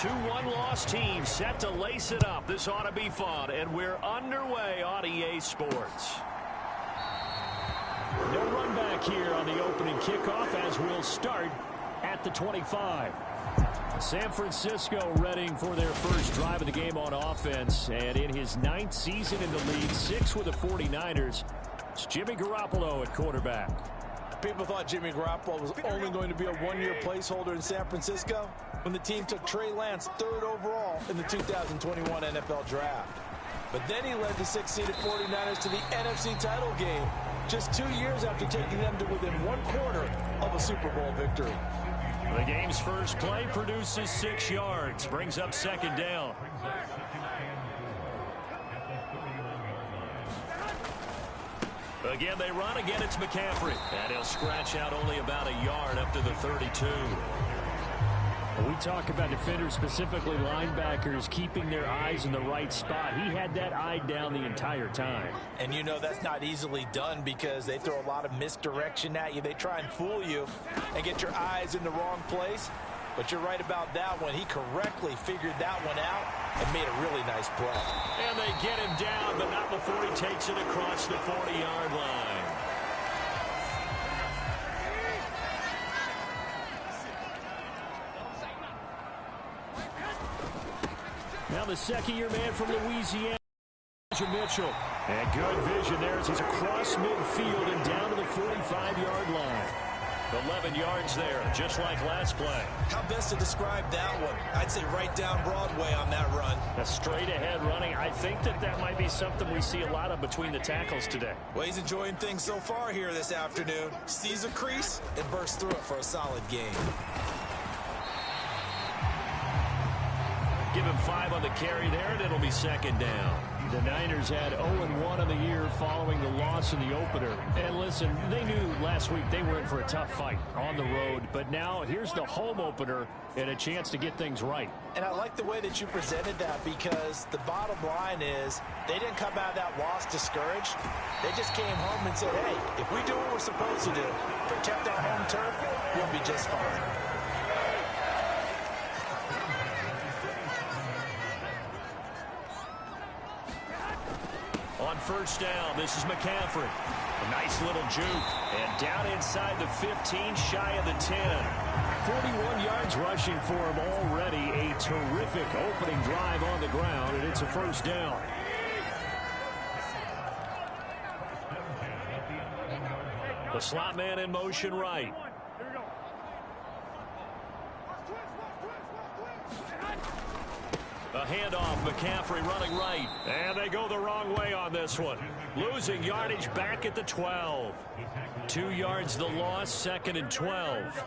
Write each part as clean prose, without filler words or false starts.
Two one-loss teams set to lace it up. This ought to be fun, and we're underway on EA Sports. No run back here on the opening kickoff as we'll start at the 25. San Francisco ready for their first drive of the game on offense, and in his 9th season in the league, 6 with the 49ers, it's Jimmy Garoppolo at quarterback. People thought Jimmy Garoppolo was only going to be a one-year placeholder in San Francisco when the team took Trey Lance 3rd overall in the 2021 NFL Draft. But then he led the 6-seeded 49ers to the NFC title game just 2 years after taking them to within 1/4 of a Super Bowl victory. The game's first play produces 6 yards, brings up 2nd down. Again, they run. Again, it's McCaffrey. And he'll scratch out only about a yard up to the 32. We talk about defenders, specifically linebackers, keeping their eyes in the right spot. He had that eye down the entire time. And you know that's not easily done because they throw a lot of misdirection at you. They try and fool you and get your eyes in the wrong place. But you're right about that one. He correctly figured that one out and made a really nice play. And they get him down, but not before he takes it across the 40-yard line. Now the second-year man from Louisiana, Mitchell. And good vision there as he's across midfield and down to the 45-yard line. 11 yards there, just like last play. How best to describe that one? I'd say right down Broadway on that run. A straight-ahead running. I think that might be something we see a lot of between the tackles today. Well, he's enjoying things so far here this afternoon. Sees a crease and bursts through it for a solid gain. Give him 5 on the carry there, and it'll be 2nd down. The Niners had 0-1 on the year following the loss in the opener. And listen, they knew last week they were in for a tough fight on the road. But now here's the home opener and a chance to get things right. And I like the way that you presented that because the bottom line is they didn't come out of that loss discouraged. They just came home and said, hey, if we do what we're supposed to do, protect our home turf, we'll be just fine. On 1st down, this is McCaffrey. A nice little juke. And down inside the 15, shy of the 10. 41 yards rushing for him already. A terrific opening drive on the ground, and it's a 1st down. The slot man in motion right. A handoff, McCaffrey running right. And they go the wrong way on this one. Losing yardage back at the 12. 2 yards the loss, 2nd and 12.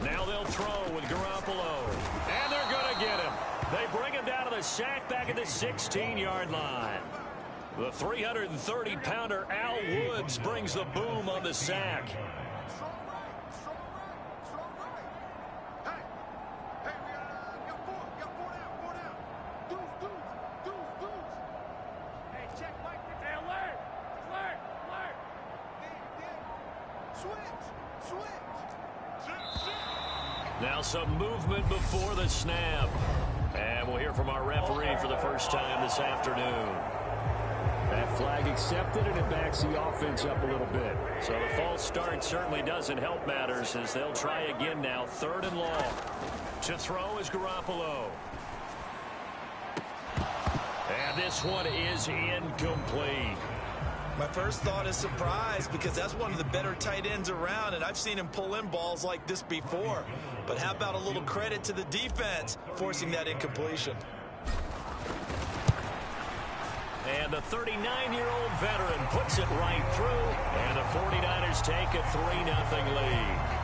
Now they'll throw with Garoppolo. And they're going to get him. They bring him down to the sack back at the 16-yard line. The 330-pounder Al Woods brings the boom on the sack. Now some movement before the snap. And we'll hear from our referee for the first time this afternoon. That flag accepted, and it backs the offense up a little bit. So the false start certainly doesn't help matters as they'll try again now. 3rd and long. To throw is Garoppolo. And this one is incomplete. My first thought is surprise because that's one of the better tight ends around, and I've seen him pull in balls like this before. But how about a little credit to the defense forcing that incompletion? And the 39-year-old veteran puts it right through, and the 49ers take a 3-0 lead.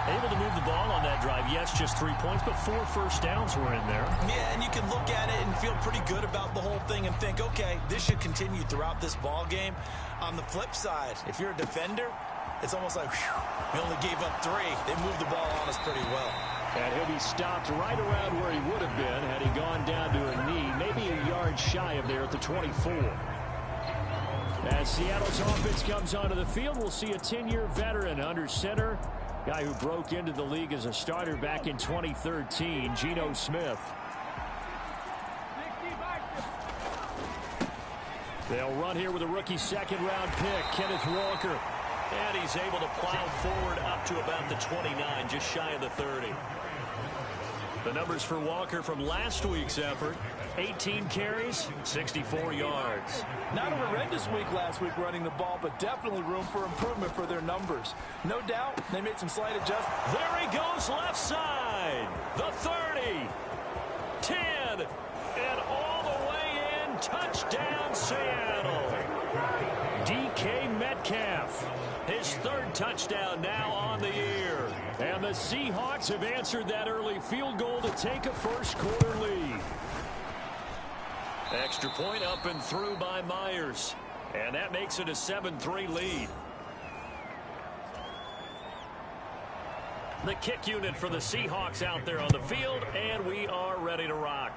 Able to move the ball on that drive. Yes, just 3 points, but 4 first downs were in there. Yeah, and you can look at it and feel pretty good about the whole thing and think, okay, this should continue throughout this ball game. On the flip side, if you're a defender, it's almost like, whew, we only gave up 3. They moved the ball on us pretty well. And he'll be stopped right around where he would have been had he gone down to a knee, maybe a yard shy of there at the 24. As Seattle's offense comes onto the field, we'll see a 10-year veteran under center. Guy who broke into the league as a starter back in 2013, Geno Smith. They'll run here with a rookie second-round pick, Kenneth Walker. And he's able to plow forward up to about the 29, just shy of the 30. The numbers for Walker from last week's effort: 18 carries, 64 yards. Not a horrendous week last week running the ball, but definitely room for improvement for their numbers. No doubt they made some slight adjustments. There he goes, left side. The 30, 10, and all the way in. Touchdown, Seattle. DK Metcalf, his third touchdown now on the year. And the Seahawks have answered that early field goal to take a first-quarter lead. Extra point up and through by Myers. And that makes it a 7-3 lead. The kick unit for the Seahawks out there on the field, and we are ready to rock.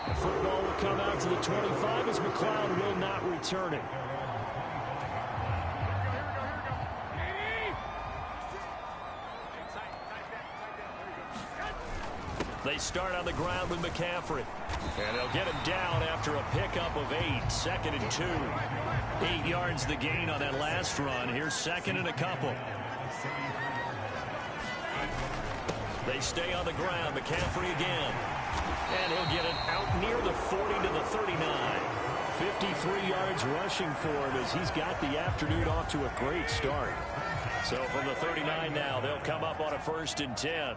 The football will come out to the 25 as McLeod will not return it. They start on the ground with McCaffrey. And they'll get him down after a pickup of 8, 2nd and 2. 8 yards the gain on that last run. Here's 2nd and a couple. They stay on the ground. McCaffrey again. And he'll get it out near the 40 to the 39. 53 yards rushing for him as he's got the afternoon off to a great start. So from the 39 now, they'll come up on a 1st and 10.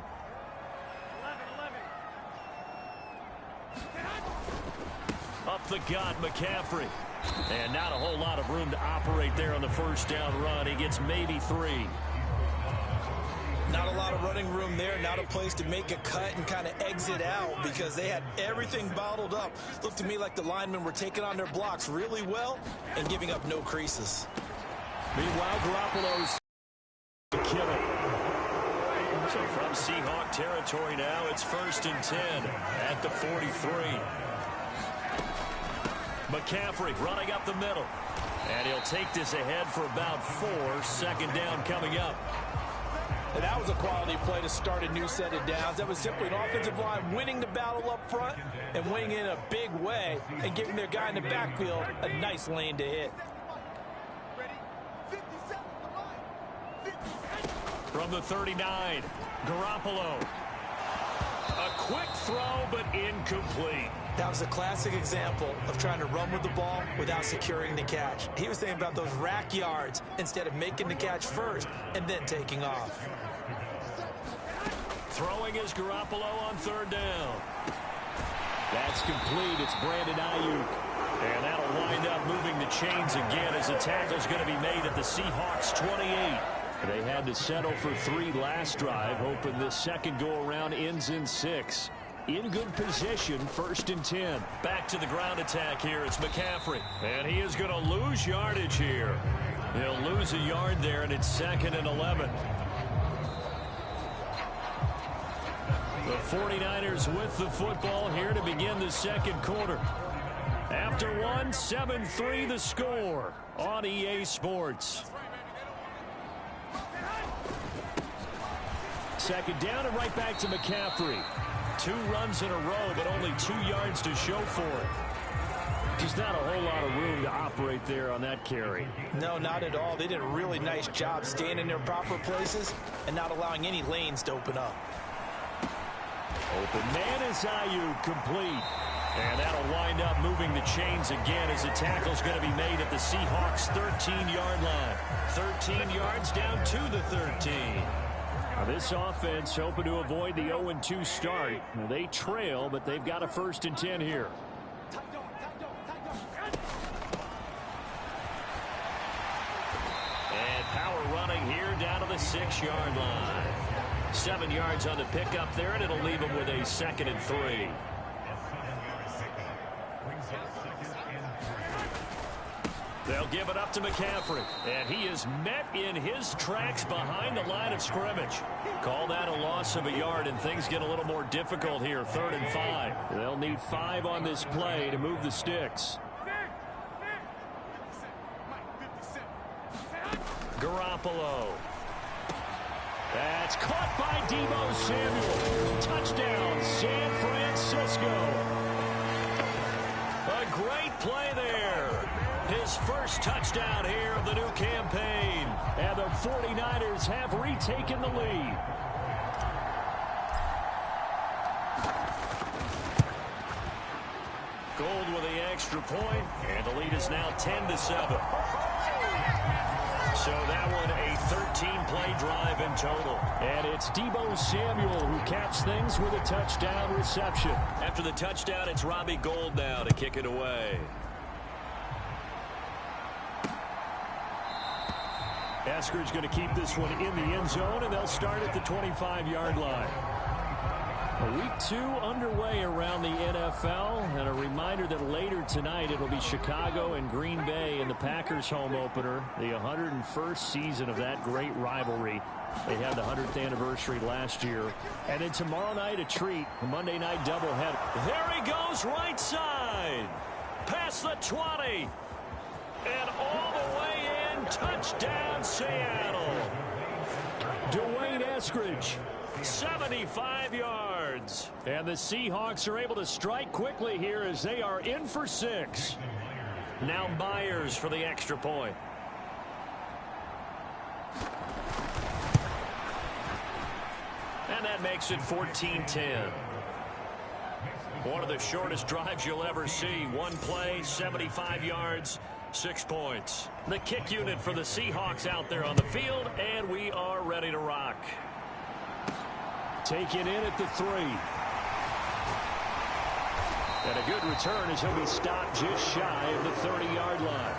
Up the gut, McCaffrey. And not a whole lot of room to operate there on the first down run. He gets maybe 3. Not a lot of running room there, not a place to make a cut and kind of exit out because they had everything bottled up. Looked to me like the linemen were taking on their blocks really well and giving up no creases. Meanwhile, Garoppolo's Kittle. So from Seahawk territory now, it's 1st and 10 at the 43. McCaffrey running up the middle. And he'll take this ahead for about 4. 2nd down coming up. And that was a quality play to start a new set of downs. That was simply an offensive line winning the battle up front and winning in a big way and giving their guy in the backfield a nice lane to hit. From the 39, Garoppolo. A quick throw, but incomplete. That was a classic example of trying to run with the ball without securing the catch. He was thinking about those rack yards instead of making the catch first and then taking off. Throwing is Garoppolo on 3rd down. That's complete. It's Brandon Ayuk. And that'll wind up moving the chains again as the tackle's going to be made at the Seahawks 28. They had to settle for 3 last drive, hoping this second go-around ends in 6. In good position, 1st and 10. Back to the ground attack here. It's McCaffrey. And he is going to lose yardage here. He'll lose a yard there, and it's 2nd and 11. The 49ers with the football here to begin the second quarter. After one, 7-3 the score on EA Sports. 2nd down and right back to McCaffrey. 2 runs in a row, but only 2 yards to show for it. Just not a whole lot of room to operate there on that carry. No, not at all. They did a really nice job staying in their proper places and not allowing any lanes to open up. Open man is Ayuk, complete. And that'll wind up moving the chains again as the tackle's going to be made at the Seahawks' 13-yard line. 13 yards down to the 13. Now this offense hoping to avoid the 0-2 start. Now they trail, but they've got a 1st and 10 here. And power running here down to the 6-yard line. 7 yards on the pickup there, and it'll leave them with a 2nd and 3. They'll give it up to McCaffrey. And he is met in his tracks behind the line of scrimmage. Call that a loss of a yard, and things get a little more difficult here. 3rd and 5. They'll need 5 on this play to move the sticks. Garoppolo. That's caught by Deebo Samuel. Touchdown, San Francisco. A great play there. His first touchdown here of the new campaign. And the 49ers have retaken the lead. Gold with the extra point, and the lead is now 10-7. So that one a 13-play drive in total. And it's Deebo Samuel who caps things with a touchdown reception. After the touchdown, it's Robbie Gould now to kick it away. Esker's going to keep this one in the end zone, and they'll start at the 25-yard line. Week 2 underway around the NFL, and a reminder that later tonight it'll be Chicago and Green Bay in the Packers home opener, the 101st season of that great rivalry. They had the 100th anniversary last year. And then tomorrow night a treat, a Monday night doubleheader. There he goes, right side, past the 20, and all the way in, touchdown Seattle. Dwayne Eskridge, 75 yards. And the Seahawks are able to strike quickly here as they are in for 6. Now Myers for the extra point. And that makes it 14-10. One of the shortest drives you'll ever see. One play, 75 yards, 6 points. The kick unit for the Seahawks out there on the field, and we are ready to rock. Taken in at the 3. And a good return as he'll be stopped just shy of the 30-yard line.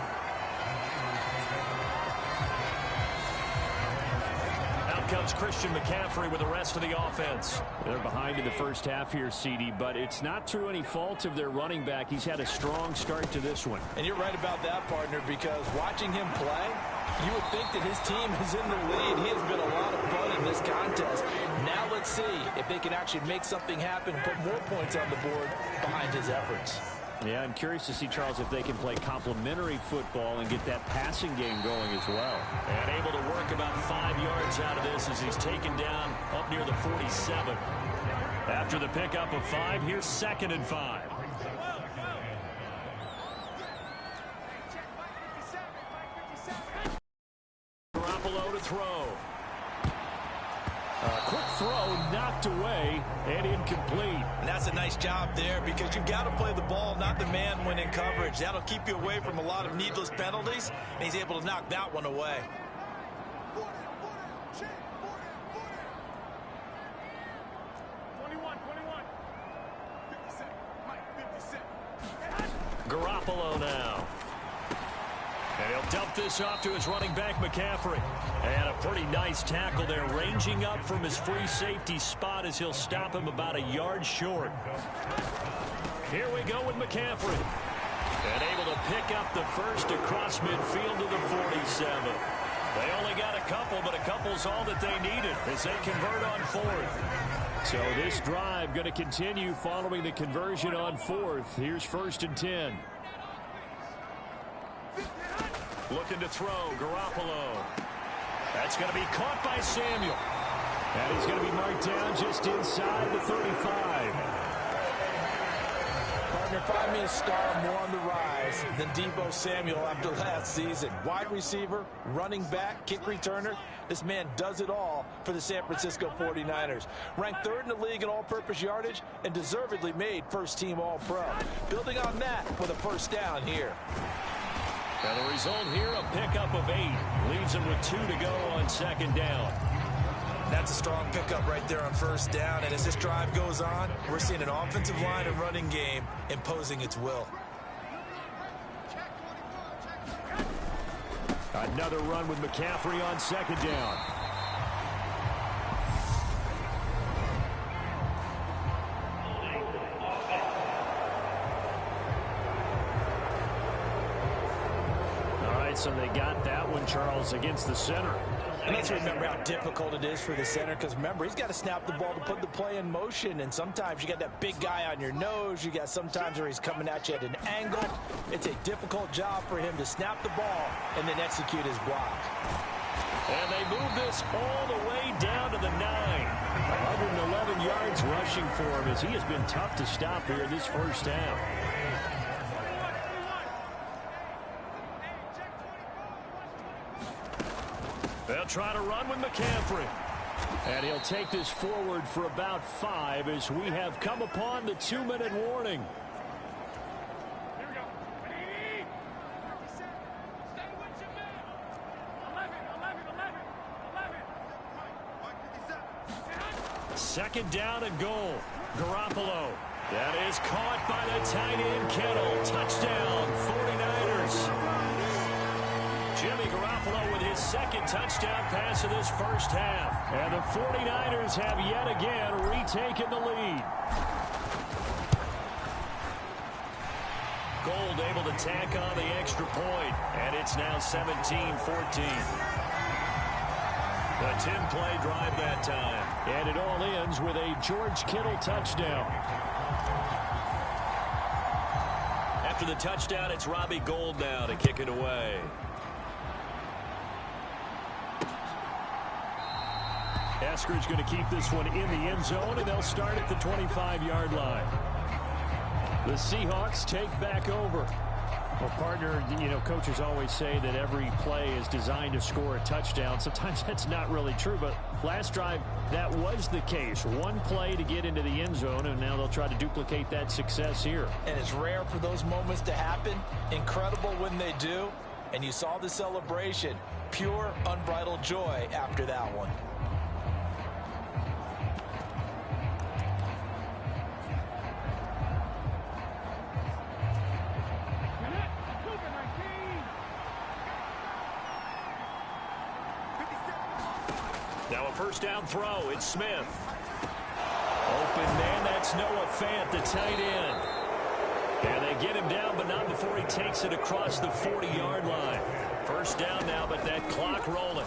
Out comes Christian McCaffrey with the rest of the offense. They're behind in the first half here, CD, but it's not through any fault of their running back. He's had a strong start to this one. And you're right about that, partner, because watching him play, you would think that his team is in the lead. He has been a lot of fun in this contest. Now let's see if they can actually make something happen and put more points on the board behind his efforts. Yeah, I'm curious to see, Charles, if they can play complementary football and get that passing game going as well. And able to work about 5 yards out of this as he's taken down up near the 47. After the pickup of 5, here's 2nd and 5. Garoppolo to throw. A quick throw knocked away and incomplete. And that's a nice job there because you've got to play the ball, not the man when in coverage. That'll keep you away from a lot of needless penalties, and he's able to knock that one away. Garoppolo now. And he'll dump this off to his running back, McCaffrey. And a pretty nice tackle there, ranging up from his free safety spot as he'll stop him about a yard short. Here we go with McCaffrey. And able to pick up the first across midfield to the 47. They only got a couple, but a couple's all that they needed as they convert on 4th. So this drive going to continue following the conversion on 4th. Here's 1st and 10. Looking to throw, Garoppolo. That's going to be caught by Samuel. And he's going to be marked down just inside the 35. Partner, find me a star more on the rise than Deebo Samuel after last season. Wide receiver, running back, kick returner. This man does it all for the San Francisco 49ers. Ranked 3rd in the league in all-purpose yardage and deservedly made first-team All-Pro. Building on that with a first down here. Now the result here, a pickup of 8. Leaves him with 2 to go on 2nd down. That's a strong pickup right there on 1st down. And as this drive goes on, we're seeing an offensive line and running game imposing its will. Another run with McCaffrey on 2nd down. so they got that one, Charles, against the center. And let's remember how difficult it is for the center, because remember, he's got to snap the ball to put the play in motion, and sometimes you got that big guy on your nose. You got sometimes where he's coming at you at an angle. It's a difficult job for him to snap the ball and then execute his block. And they move this all the way down to the 9. 111 yards rushing for him, as he has been tough to stop here in this first half. They'll try to run with McCaffrey. And he'll take this forward for about 5 as we have come upon the 2-minute warning. Here we go. Ready? stay with your man. 11. Second down and goal. Garoppolo. That is caught by the tight end Kittle. Touchdown, 49ers. Jimmy Garoppolo with his second touchdown pass of this first half. And the 49ers have yet again retaken the lead. Gold able to tack on the extra point, and it's now 17-14. A 10-play drive that time. And it all ends with a George Kittle touchdown. After the touchdown, it's Robbie Gould now to kick it away. Esker's going to keep this one in the end zone, and they'll start at the 25-yard line. The Seahawks take back over. Well, partner, you know, coaches always say that every play is designed to score a touchdown. Sometimes that's not really true, but last drive, that was the case. One play to get into the end zone, and now they'll try to duplicate that success here. And it's rare for those moments to happen. Incredible when they do. And you saw the celebration. Pure, unbridled joy after that one. Now a first down throw. It's Smith. Open man. That's Noah Fant, the tight end. And they get him down, but not before he takes it across the 40-yard line. First down now, but that clock rolling.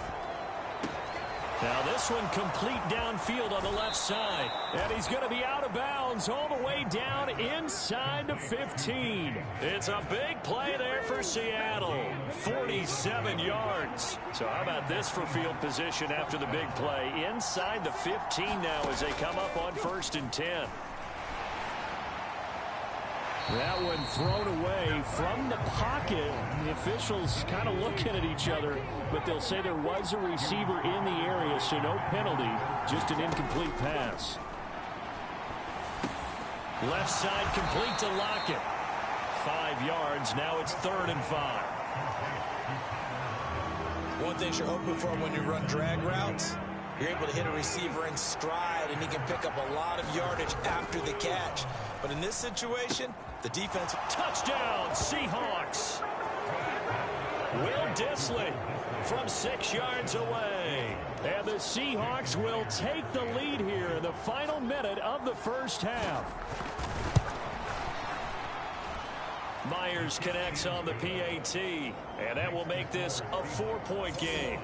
Now this one complete downfield on the left side. And he's going to be out of bounds all the way down inside the 15. It's a big play there for Seattle. 47 yards. So how about this for field position after the big play? Inside the 15 now as they come up on 1st and 10. That one thrown away from the pocket. The officials kind of looking at each other, but they'll say there was a receiver in the area, so no penalty, just an incomplete pass. Left side complete to Lockett. 5 yards, now it's 3rd and 5. One thing you're hoping for when you run drag routes, you're able to hit a receiver in stride, and he can pick up a lot of yardage after the catch. But in this situation, the defense... Touchdown, Seahawks. Will Dissly from 6 yards away. And the Seahawks will take the lead here in the final minute of the first half. Myers connects on the PAT, and that will make this a 4-point game.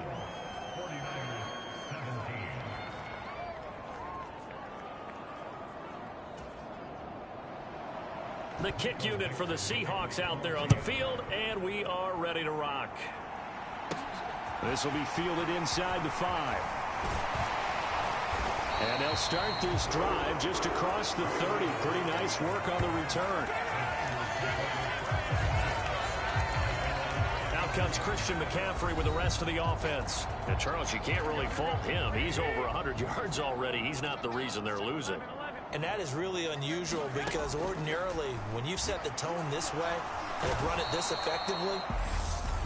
The kick unit for the Seahawks out there on the field, and we are ready to rock. This will be fielded inside the 5. And they'll start this drive just across the 30. Pretty nice work on the return. Out comes Christian McCaffrey with the rest of the offense. And Charles, you can't really fault him. He's over 100 yards already. He's not the reason they're losing. And that is really unusual, because ordinarily when you set the tone this way and have run it this effectively,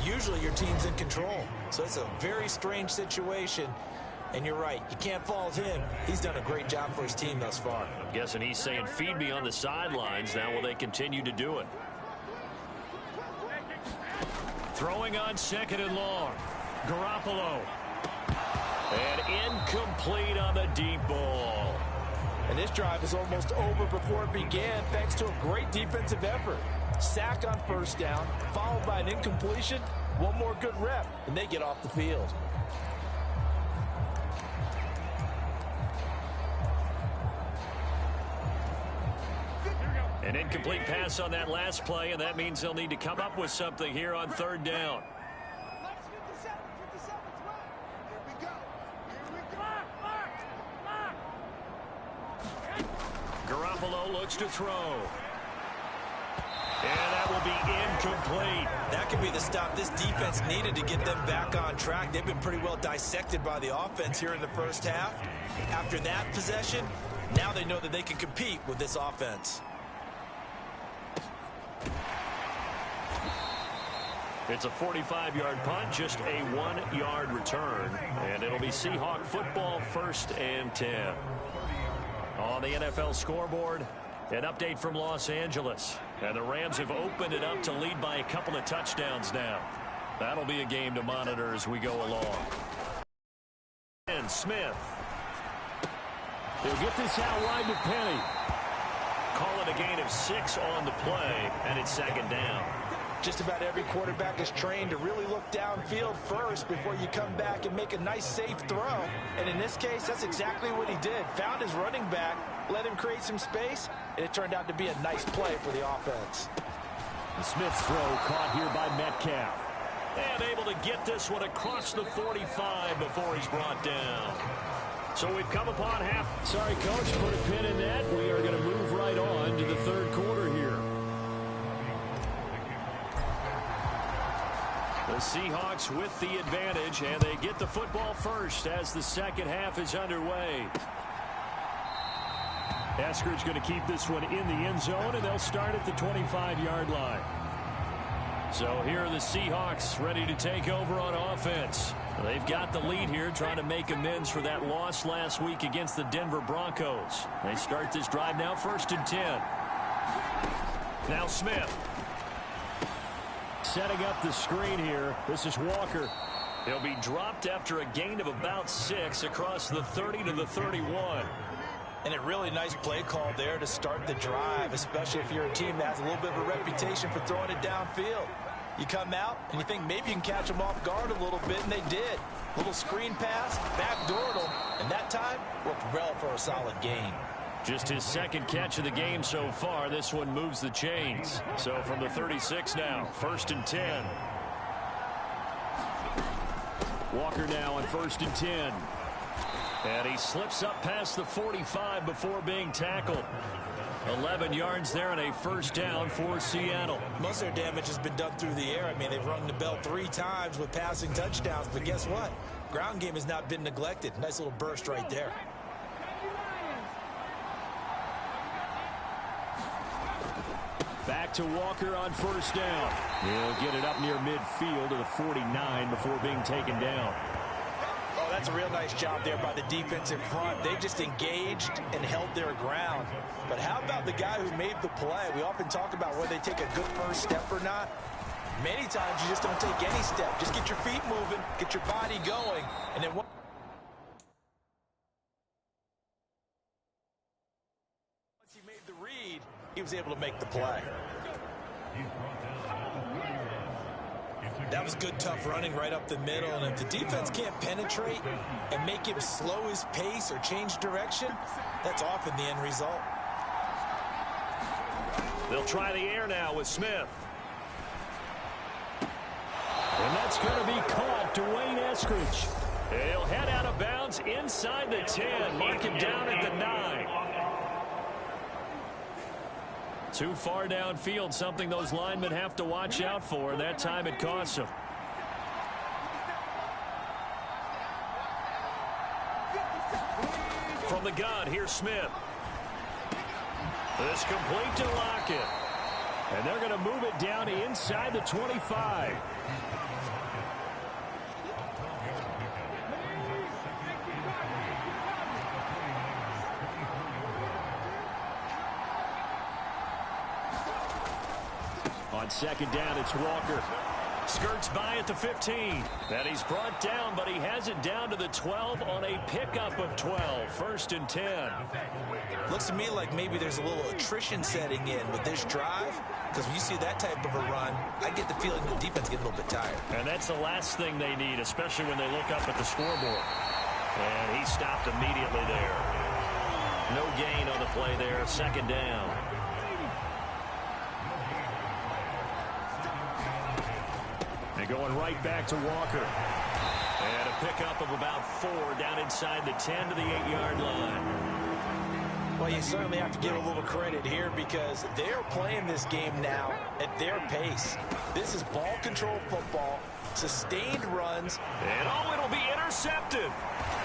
usually your team's in control. So it's a very strange situation. And you're right, you can't fault him. He's done a great job for his team thus far. I'm guessing he's saying, feed me on the sidelines. Now will they continue to do it? Throwing on 2nd and long. Garoppolo. And incomplete on the deep ball. And this drive is almost over before it began, thanks to a great defensive effort. Sack on first down, followed by an incompletion. One more good rep, and they get off the field. An incomplete pass on that last play, and that means they'll need to come up with something here on third down. Garoppolo looks to throw. And that will be incomplete. That could be the stop this defense needed to get them back on track. They've been pretty well dissected by the offense here in the first half. After that possession, now they know that they can compete with this offense. It's a 45-yard punt, just a 1-yard return. And it'll be Seahawk football, 1st and 10. On the NFL scoreboard, an update from Los Angeles. And the Rams have opened it up to lead by a couple of touchdowns now. That'll be a game to monitor as we go along. And Smith. He'll get this out wide to Penny. Call it a gain of 6 on the play, and it's 2nd down. Just about every quarterback is trained to really look downfield first before you come back and make a nice, safe throw. And in this case, that's exactly what he did. Found his running back, let him create some space, and it turned out to be a nice play for the offense. The Smith's throw caught here by Metcalf. And able to get this one across the 45 before he's brought down. So we've come upon half. Sorry, Coach, put a pin in that. We are going to move right on to the third quarter here. The Seahawks with the advantage, and they get the football first as the second half is underway. Eskridge going to keep this one in the end zone, and they'll start at the 25-yard line. So here are the Seahawks ready to take over on offense. They've got the lead here, trying to make amends for that loss last week against the Denver Broncos. They start this drive now, 1st and 10. Now Smith. Setting up the screen here. This is Walker. He'll be dropped after a gain of about 6 across the 30 to the 31. And a really nice play call there to start the drive, especially if you're a team that has a little bit of a reputation for throwing it downfield. You come out and you think maybe you can catch them off guard a little bit, and they did. Little screen pass, backdoored them, and that time worked well for a solid gain. Just his 2nd catch of the game so far. This one moves the chains. So from the 36 now, 1st and 10. Walker now on 1st and 10. And he slips up past the 45 before being tackled. 11 yards there and a 1st down for Seattle. Most of their damage has been done through the air. I mean, they've rung the bell 3 times with passing touchdowns. But guess what? Ground game has not been neglected. Nice little burst right there. Back to Walker on 1st down. He'll get it up near midfield to the 49 before being taken down. Oh, that's a real nice job there by the defense in front. They just engaged and held their ground. But how about the guy who made the play? We often talk about whether they take a good first step or not. Many times you just don't take any step. Just get your feet moving, get your body going, and then once he made the read, he was able to make the play. That was good, tough running right up the middle, and if the defense can't penetrate and make him slow his pace or change direction, that's often the end result. They'll try the air now with Smith. And that's going to be caught. Dwayne Eskridge. He'll head out of bounds inside the 10. Mark him down at the 9. Too far downfield, something those linemen have to watch out for. That time it costs them. From the gun, here's Smith. This complete to Lockett. And they're going to move it down inside the 25. On 2nd down, it's Walker. Skirts by at the 15. And he's brought down, but he has it down to the 12 on a pickup of 12. 1st and 10. Looks to me like maybe there's a little attrition setting in with this drive. because when you see that type of a run, I get the feeling the defense gets a little bit tired. And that's the last thing they need, especially when they look up at the scoreboard. And he stopped immediately there. No gain on the play there, second down. And going right back to Walker. And a pickup of about 4 down inside the 10 to the 8-yard line. Well, you certainly have to give a little credit here because they're playing this game now at their pace. This is ball control football, sustained runs. And it'll be intercepted.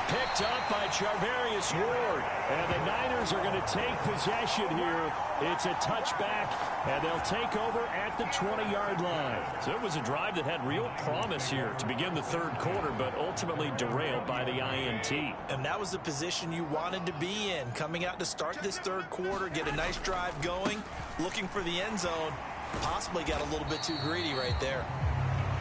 Picked up by Charvarius Ward. And the Niners are going to take possession here. It's a touchback, and they'll take over at the 20-yard line. So it was a drive that had real promise here to begin the third quarter, but ultimately derailed by the INT. And that was the position you wanted to be in. Coming out to start this third quarter, get a nice drive going, looking for the end zone. Possibly got a little bit too greedy right there.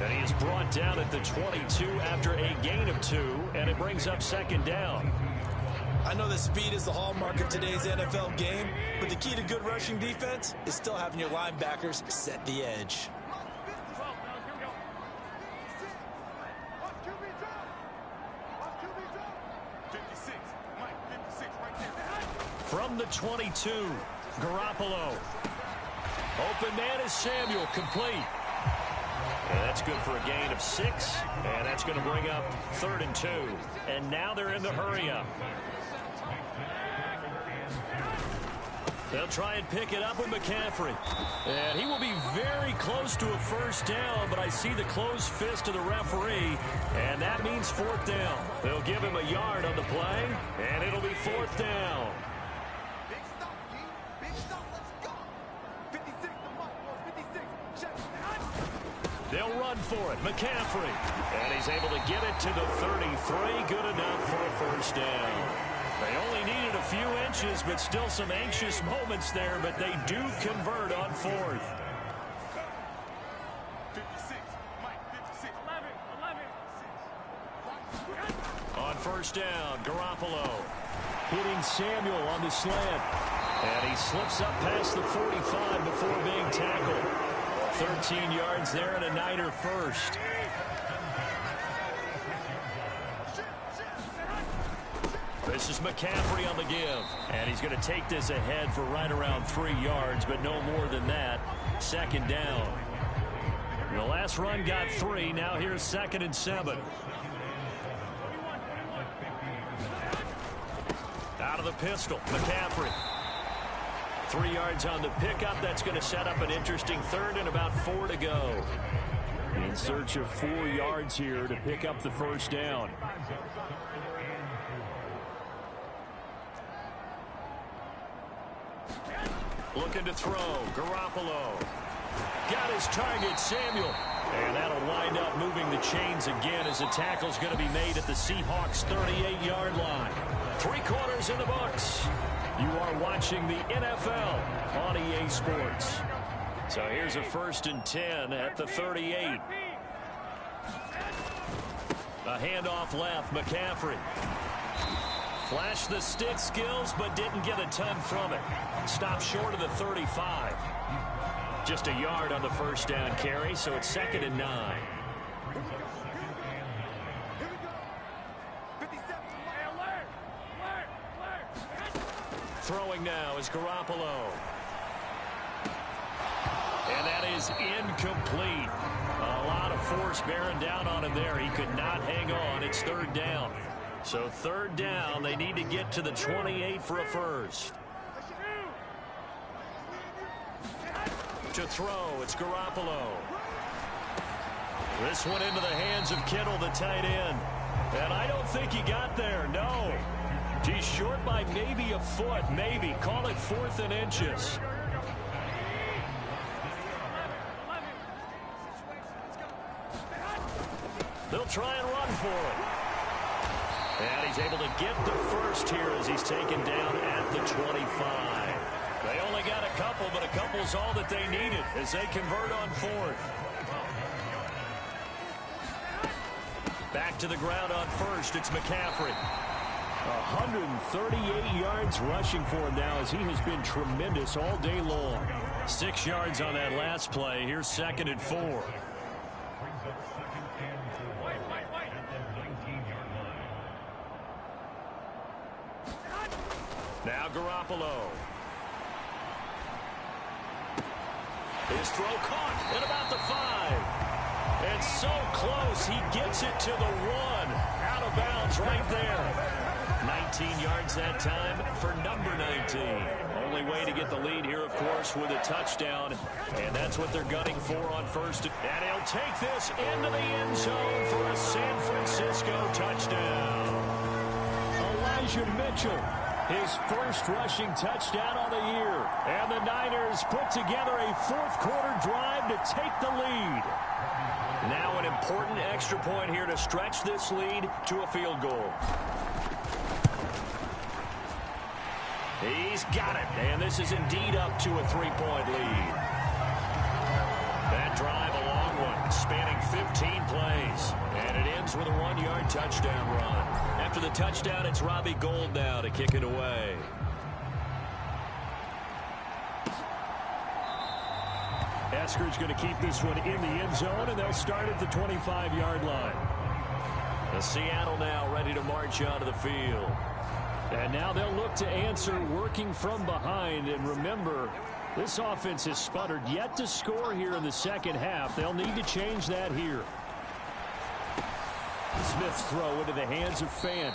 And he is brought down at the 22 after a gain of 2, and it brings up second down. I know that speed is the hallmark of today's NFL game, but the key to good rushing defense is still having your linebackers set the edge. From the 22, Garoppolo. Open man is Samuel, complete. And that's good for a gain of 6, and that's going to bring up 3rd and 2. And now they're in the hurry-up. They'll try and pick it up with McCaffrey. And he will be very close to a first down, but I see the closed fist of the referee, and that means 4th down. They'll give him a yard on the play, and it'll be 4th down. Big stop, G. Big stop. Let's go. 56 to Mike. 56. Check. They'll run for it. McCaffrey. And he's able to get it to the 33. Good enough for a first down. They only needed a few inches, but still some anxious moments there, but they do convert on 4th. 56. Mike, 56. 11. On first down, Garoppolo. Hitting Samuel on the slant. And he slips up past the 45 before being tackled. 13 yards there and a Niner first. This is McCaffrey on the give. And he's going to take this ahead for right around 3 yards, but no more than that. Second down. The last run got 3. Now here's 2nd and 7. Out of the pistol, McCaffrey. 3 yards on the pickup. That's going to set up an interesting 3rd and about 4 to go. In search of 4 yards here to pick up the first down. Looking to throw. Garoppolo. Got his target, Samuel. And that'll wind up moving the chains again as the tackle's going to be made at the Seahawks 38-yard line. 3 quarters in the books. You are watching the NFL on EA Sports. So here's a 1st and 10 at the 38. A handoff left, McCaffrey. Flashed the stick skills, but didn't get a ton from it. Stopped short of the 35. Just a yard on the first down carry, so it's 2nd and 9. Throwing now is Garoppolo. And that is incomplete. A lot of force bearing down on him there. He could not hang on. It's 3rd down. So 3rd down, they need to get to the 28 for a first. To throw, it's Garoppolo. This one into the hands of Kittle, the tight end. And I don't think he got there, no. He's short by maybe a foot, maybe. Call it 4th and inches. They'll try and run for it. And he's able to get the first here as he's taken down at the 25. They only got a couple, but a couple's all that they needed as they convert on 4th. Back to the ground on 1st. It's McCaffrey. 138 yards rushing for him now as he has been tremendous all day long. 6 yards on that last play. Here's 2nd and 4. Now Garoppolo. His throw caught at about the 5. And so close, he gets it to the 1. Out of bounds right there. 19 yards that time for number 19. Only way to get the lead here, of course, with a touchdown. And that's what they're gunning for on first. And he'll take this into the end zone for a San Francisco touchdown. Elijah Mitchell, his first rushing touchdown on the year. And the Niners put together a fourth-quarter drive to take the lead. Now an important extra point here to stretch this lead to a field goal. He's got it, and this is indeed up to a 3-point lead. That drive, a long one, spanning 15 plays, and it ends with a 1-yard touchdown run. After the touchdown, it's Robbie Gould now to kick it away. Esker's going to keep this one in the end zone, and they'll start at the 25-yard line. The Seattle now ready to march onto the field. And now they'll look to answer working from behind. And remember, this offense has sputtered yet to score here in the second half. They'll need to change that here. Smith's throw into the hands of Fant.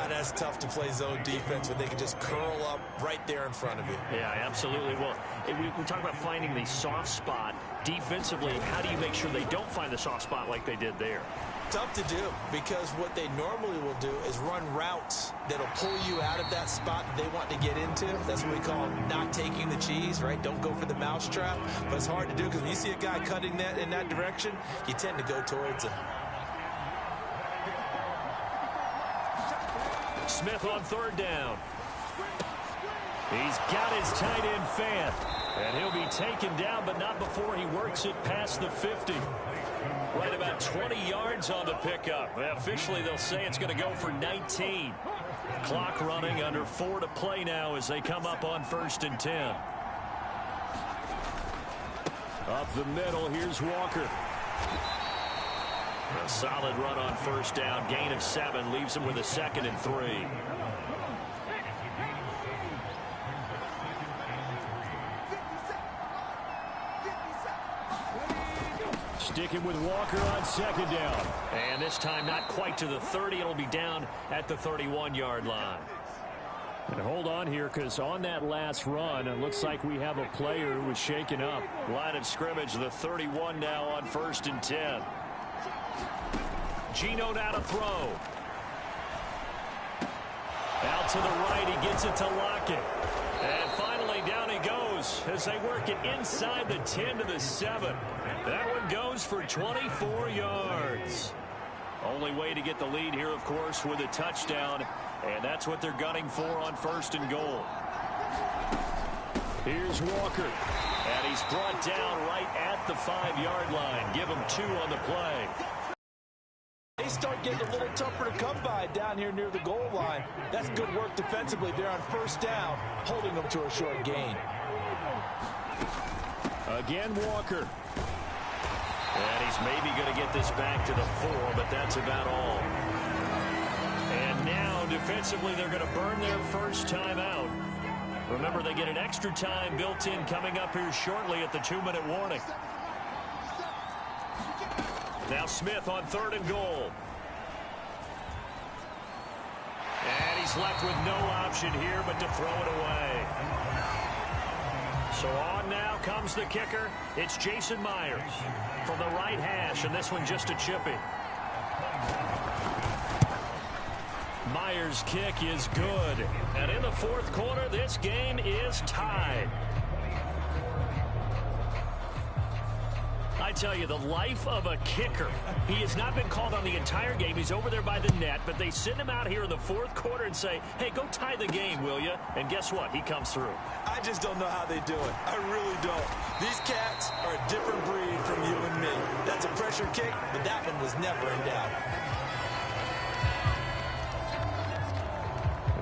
That's tough to play zone defense when they can just curl up right there in front of you. Yeah, absolutely. Well, we talk about finding the soft spot defensively. How do you make sure they don't find the soft spot like they did there? Tough to do, because what they normally will do is run routes that'll pull you out of that spot that they want to get into. That's what we call not taking the cheese, right? Don't go for the mousetrap. But it's hard to do, because when you see a guy cutting that in that direction, you tend to go towards him. Smith on 3rd down. He's got his tight end Fant. And he'll be taken down, but not before he works it past the 50. Right about 20 yards on the pickup. Well, officially, they'll say it's going to go for 19. Clock running, under 4 to play now as they come up on 1st and 10. Up the middle, here's Walker. A solid run on 1st down. Gain of 7 leaves him with a 2nd and 3. Sticking with Walker on 2nd down. And this time not quite to the 30. It'll be down at the 31-yard line. And hold on here, because on that last run, it looks like we have a player who was shaken up. Line of scrimmage, the 31 now on 1st and 10. Geno now to throw. Out to the right, he gets it to Lockett. And finally down he goes as they work it inside the 10 to the 7. That one goes for 24 yards. Only way to get the lead here, of course, with a touchdown. And that's what they're gunning for on 1st and goal. Here's Walker. And he's brought down right at the 5-yard line. Give him 2 on the play. They start getting a little tougher to come by down here near the goal line. That's good work defensively there on 1st down, holding them to a short gain. Again, Walker. And he's maybe going to get this back to the 4, but that's about all. And now, defensively, they're going to burn their first time out. Remember, they get an extra time built in coming up here shortly at the 2-minute warning. Now Smith on 3rd and goal. And he's left with no option here but to throw it away. So on now comes the kicker. It's Jason Myers from the right hash, and this one just a chippy. Myers' kick is good. And in the 4th quarter, this game is tied. I tell you, the life of a kicker. He has not been called on the entire game. He's over there by the net, but they send him out here in the 4th quarter and say, hey, go tie the game, will you? And guess what? He comes through. I just don't know how they do it. I really don't. These cats are a different breed from you and me. That's a pressure kick, but that one was never in doubt.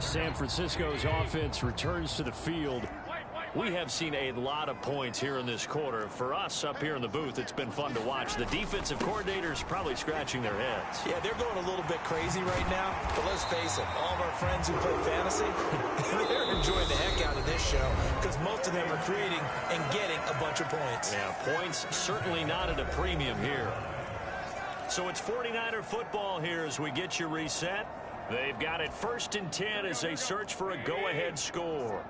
San Francisco's offense returns to the field. We have seen a lot of points here in this quarter. For us up here in the booth, it's been fun to watch. The defensive coordinators probably scratching their heads. Yeah, they're going a little bit crazy right now. But let's face it, all of our friends who play fantasy, they're enjoying the heck out of this show because most of them are creating and getting a bunch of points. Yeah, points certainly not at a premium here. So it's 49er football here as we get you reset. They've got it 1st and 10 as they search for a go-ahead score.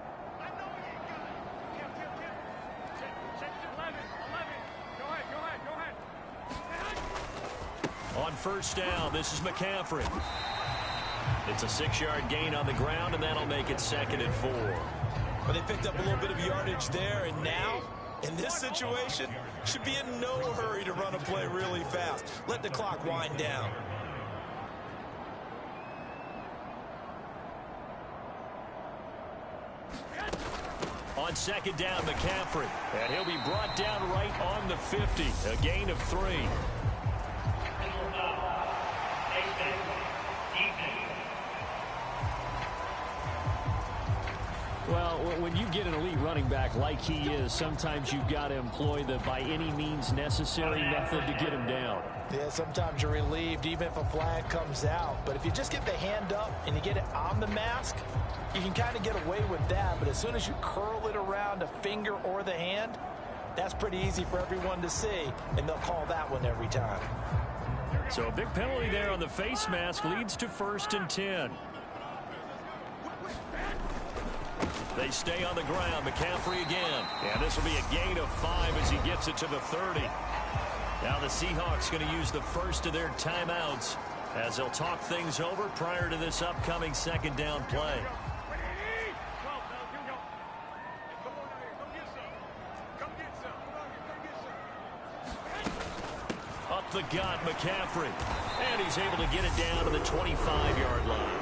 On 1st down, this is McCaffrey. It's a 6-yard gain on the ground, and that'll make it 2nd and 4. But they picked up a little bit of yardage there, and now, in this situation, should be in no hurry to run a play really fast. Let the clock wind down. On 2nd down, McCaffrey. And he'll be brought down right on the 50. A gain of 3. Well, when you get an elite running back like he is, sometimes you've got to employ the by any means necessary method to get him down. Yeah, sometimes you're relieved even if a flag comes out. But if you just get the hand up and you get it on the mask, you can kind of get away with that. But as soon as you curl it around a finger or the hand, that's pretty easy for everyone to see, and they'll call that one every time. So a big penalty there on the face mask leads to 1st and 10. They stay on the ground. McCaffrey again. And this will be a gain of 5 as he gets it to the 30. Now the Seahawks going to use the first of their timeouts as they'll talk things over prior to this upcoming 2nd down play. Up the gut, McCaffrey. And he's able to get it down to the 25-yard line.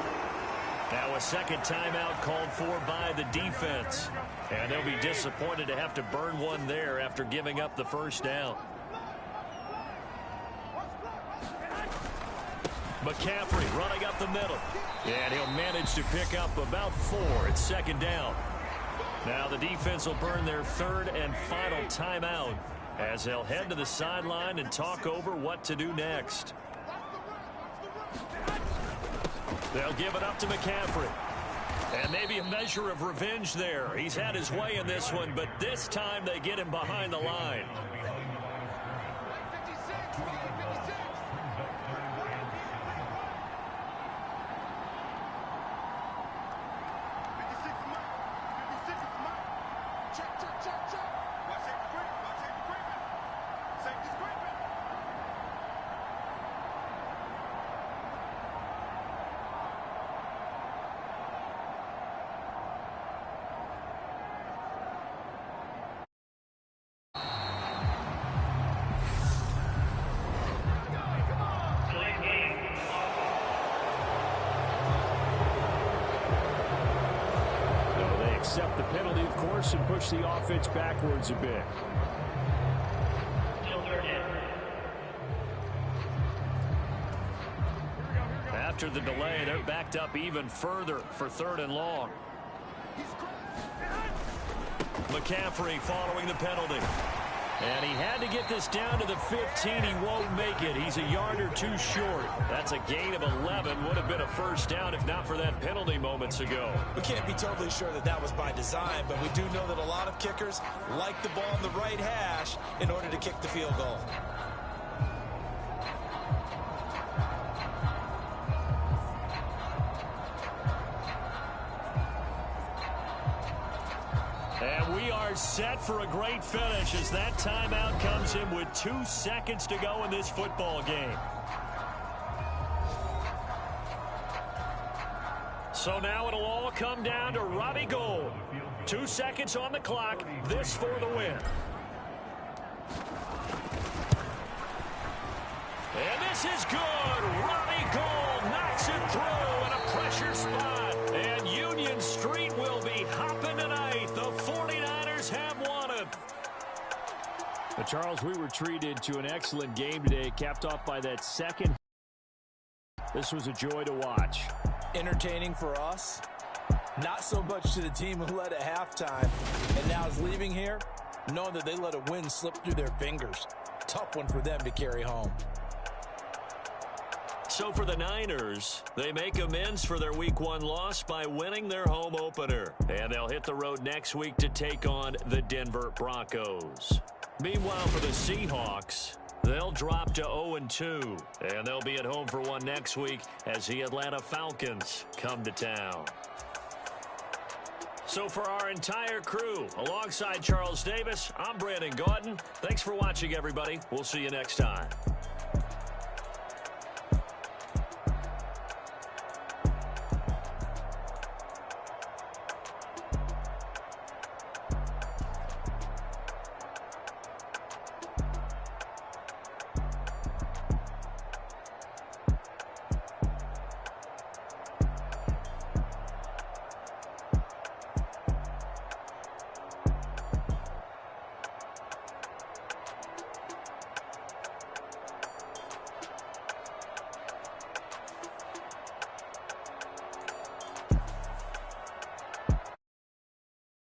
Now a 2nd timeout called for by the defense. And they'll be disappointed to have to burn one there after giving up the 1st down. McCaffrey running up the middle. And he'll manage to pick up about 4. It's 2nd down. Now the defense will burn their 3rd and final timeout as they'll head to the sideline and talk over what to do next. They'll give it up to McCaffrey. And maybe a measure of revenge there. He's had his way in this one, but this time they get him behind the line. Accept the penalty, of course, and push the offense backwards a bit. After the delay, they're backed up even further for 3rd and long. McCaffrey following the penalty. And he had to get this down to the 15. He won't make it. He's a yard or 2 short. That's a gain of 11. Would have been a 1st down if not for that penalty moments ago. We can't be totally sure that that was by design, but we do know that a lot of kickers like the ball on the right hash in order to kick the field goal. And we are set for a great finish as that timeout comes in with 2 seconds to go in this football game. So now it'll all come down to Robbie Gould. 2 seconds on the clock. This for the win. And this is good. Robbie Gould knocks it through in a pressure spot. And Union Street will be hopping tonight. The 49ers have won it. But Charles, we were treated to an excellent game today, capped off by that second. This was a joy to watch. Entertaining for us, Not so much to the team who led at halftime and now is leaving here, knowing that they let a win slip through their fingers. Tough one for them to carry home. So for the Niners, they make amends for their Week 1 loss by winning their home opener. And they'll hit the road next week to take on the Denver Broncos. Meanwhile, for the Seahawks, they'll drop to 0-2. And they'll be at home for one next week as the Atlanta Falcons come to town. So for our entire crew, alongside Charles Davis, I'm Brandon Gaudin. Thanks for watching, everybody. We'll see you next time.